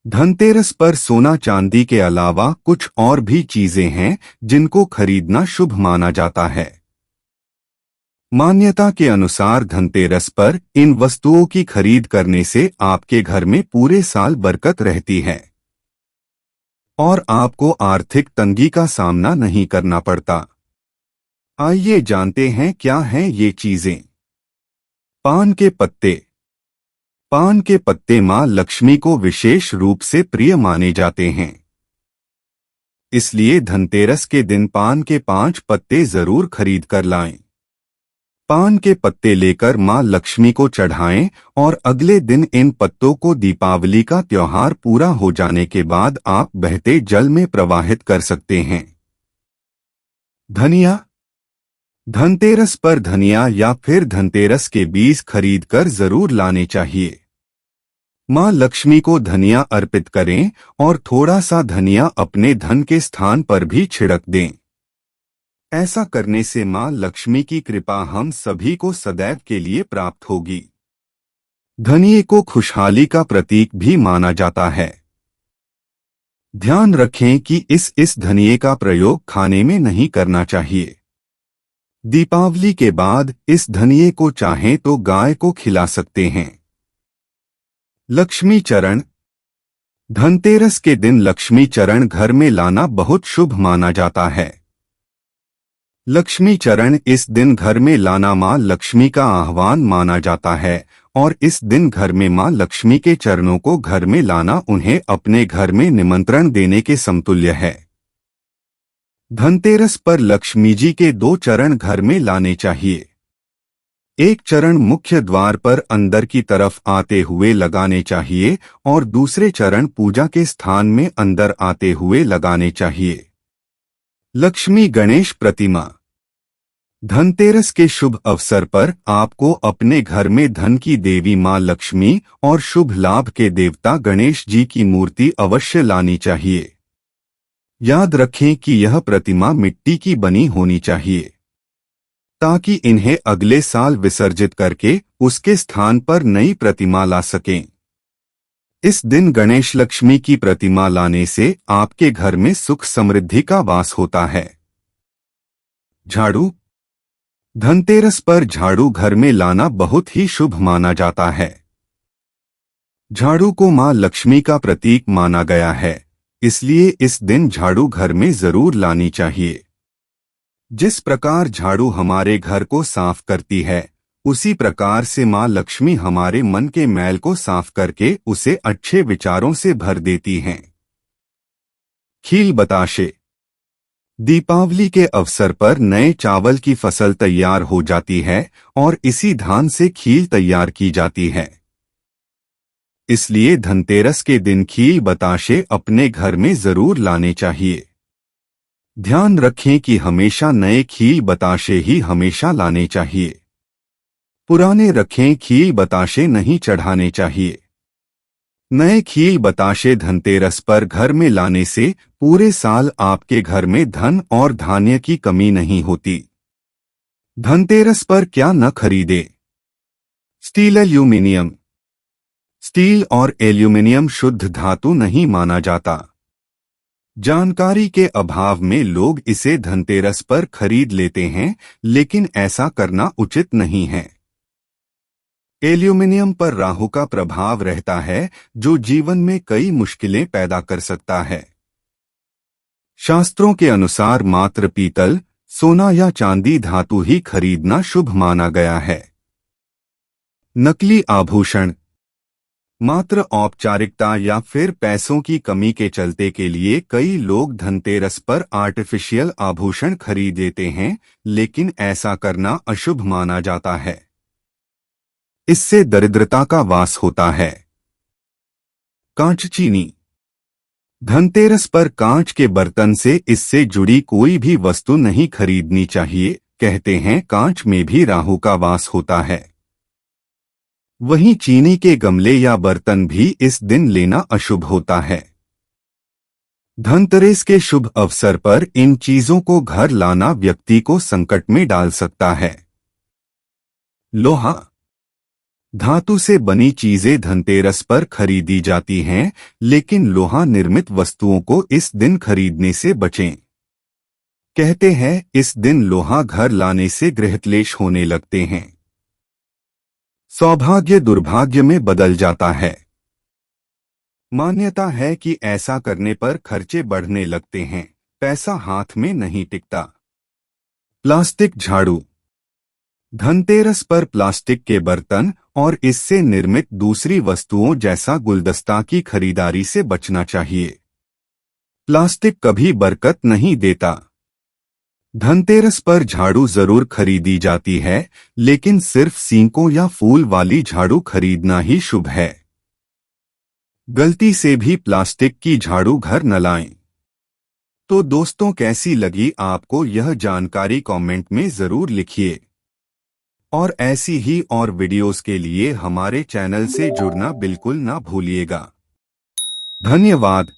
धनतेरस पर सोना चांदी के अलावा कुछ और भी चीजें हैं जिनको खरीदना शुभ माना जाता है। मान्यता के अनुसार धनतेरस पर इन वस्तुओं की खरीद करने से आपके घर में पूरे साल बरकत रहती है और आपको आर्थिक तंगी का सामना नहीं करना पड़ता। आइए जानते हैं क्या हैं ये चीजें। पान के पत्ते। पान के पत्ते मां लक्ष्मी को विशेष रूप से प्रिय माने जाते हैं, इसलिए धनतेरस के दिन पान के 5 पत्ते जरूर खरीद कर लाएं। पान के पत्ते लेकर मां लक्ष्मी को चढ़ाएं और अगले दिन इन पत्तों को दीपावली का त्योहार पूरा हो जाने के बाद आप बहते जल में प्रवाहित कर सकते हैं। धनिया। धनतेरस पर धनिया या फिर धनतेरस के बीज खरीदकर जरूर लाने चाहिए। मां लक्ष्मी को धनिया अर्पित करें और थोड़ा सा धनिया अपने धन के स्थान पर भी छिड़क दें। ऐसा करने से मां लक्ष्मी की कृपा हम सभी को सदैव के लिए प्राप्त होगी। धनिये को खुशहाली का प्रतीक भी माना जाता है। ध्यान रखें कि इस धनिये का प्रयोग खाने में नहीं करना चाहिए। दीपावली के बाद इस धनिये को चाहें तो गाय को खिला सकते हैं। लक्ष्मी चरण। धनतेरस के दिन लक्ष्मी चरण घर में लाना बहुत शुभ माना जाता है। लक्ष्मी चरण इस दिन घर में लाना मां लक्ष्मी का आह्वान माना जाता है और इस दिन घर में मां लक्ष्मी के चरणों को घर में लाना उन्हें अपने घर में निमंत्रण देने के समतुल्य है। धनतेरस पर लक्ष्मी जी के 2 चरण घर में लाने चाहिए। एक चरण मुख्य द्वार पर अंदर की तरफ आते हुए लगाने चाहिए और दूसरे चरण पूजा के स्थान में अंदर आते हुए लगाने चाहिए। लक्ष्मी गणेश प्रतिमा। धनतेरस के शुभ अवसर पर आपको अपने घर में धन की देवी मां लक्ष्मी और शुभ लाभ के देवता गणेश जी की मूर्ति अवश्य लानी चाहिए। याद रखें कि यह प्रतिमा मिट्टी की बनी होनी चाहिए ताकि इन्हें अगले साल विसर्जित करके उसके स्थान पर नई प्रतिमा ला सकें। इस दिन गणेश लक्ष्मी की प्रतिमा लाने से आपके घर में सुख समृद्धि का वास होता है। झाड़ू। धनतेरस पर झाड़ू घर में लाना बहुत ही शुभ माना जाता है। झाड़ू को मां लक्ष्मी का प्रतीक माना गया है, इसलिए इस दिन झाड़ू घर में जरूर लानी चाहिए। जिस प्रकार झाड़ू हमारे घर को साफ करती है, उसी प्रकार से मां लक्ष्मी हमारे मन के मैल को साफ करके उसे अच्छे विचारों से भर देती हैं। खील बताशे। दीपावली के अवसर पर नए चावल की फसल तैयार हो जाती है और इसी धान से खील तैयार की जाती है। इसलिए धनतेरस के दिन खील बताशे अपने घर में जरूर लाने चाहिए। ध्यान रखें कि हमेशा नए खील बताशे ही हमेशा लाने चाहिए। पुराने रखें खील बताशे नहीं चढ़ाने चाहिए। नए खील बताशे धनतेरस पर घर में लाने से पूरे साल आपके घर में धन और धान्य की कमी नहीं होती। धनतेरस पर क्या न खरीदे। Steel aluminium. स्टील और एल्यूमिनियम शुद्ध धातु नहीं माना जाता। जानकारी के अभाव में लोग इसे धनतेरस पर खरीद लेते हैं, लेकिन ऐसा करना उचित नहीं है। एल्यूमिनियम पर राहु का प्रभाव रहता है, जो जीवन में कई मुश्किलें पैदा कर सकता है। शास्त्रों के अनुसार मात्र पीतल, सोना या चांदी धातु ही खरीदना शुभ माना गया है। नकली आभूषण। मात्र औपचारिकता या फिर पैसों की कमी के चलते के लिए कई लोग धनतेरस पर आर्टिफिशियल आभूषण खरीद लेते हैं, लेकिन ऐसा करना अशुभ माना जाता है। इससे दरिद्रता का वास होता है। कांच चीनी। धनतेरस पर कांच के बर्तन से इससे जुड़ी कोई भी वस्तु नहीं खरीदनी चाहिए। कहते हैं कांच में भी राहु का वास होता है। वहीं चीनी के गमले या बर्तन भी इस दिन लेना अशुभ होता है। धनतेरस के शुभ अवसर पर इन चीजों को घर लाना व्यक्ति को संकट में डाल सकता है। लोहा। धातु से बनी चीजें धनतेरस पर खरीदी जाती हैं, लेकिन लोहा निर्मित वस्तुओं को इस दिन खरीदने से बचें। कहते हैं इस दिन लोहा घर लाने से गृहक्लेश होने लगते हैं। सौभाग्य दुर्भाग्य में बदल जाता है। मान्यता है कि ऐसा करने पर खर्चे बढ़ने लगते हैं, पैसा हाथ में नहीं टिकता। प्लास्टिक झाड़ू। धनतेरस पर प्लास्टिक के बर्तन और इससे निर्मित दूसरी वस्तुओं जैसा गुलदस्ता की खरीदारी से बचना चाहिए। प्लास्टिक कभी बरकत नहीं देता। धनतेरस पर झाड़ू जरूर खरीदी जाती है, लेकिन सिर्फ सींकों या फूल वाली झाड़ू खरीदना ही शुभ है। गलती से भी प्लास्टिक की झाड़ू घर न लाएं। तो दोस्तों, कैसी लगी आपको यह जानकारी कमेंट में जरूर लिखिए। और ऐसी ही और वीडियोस के लिए हमारे चैनल से जुड़ना बिल्कुल ना भूलिएगा। धन्यवाद।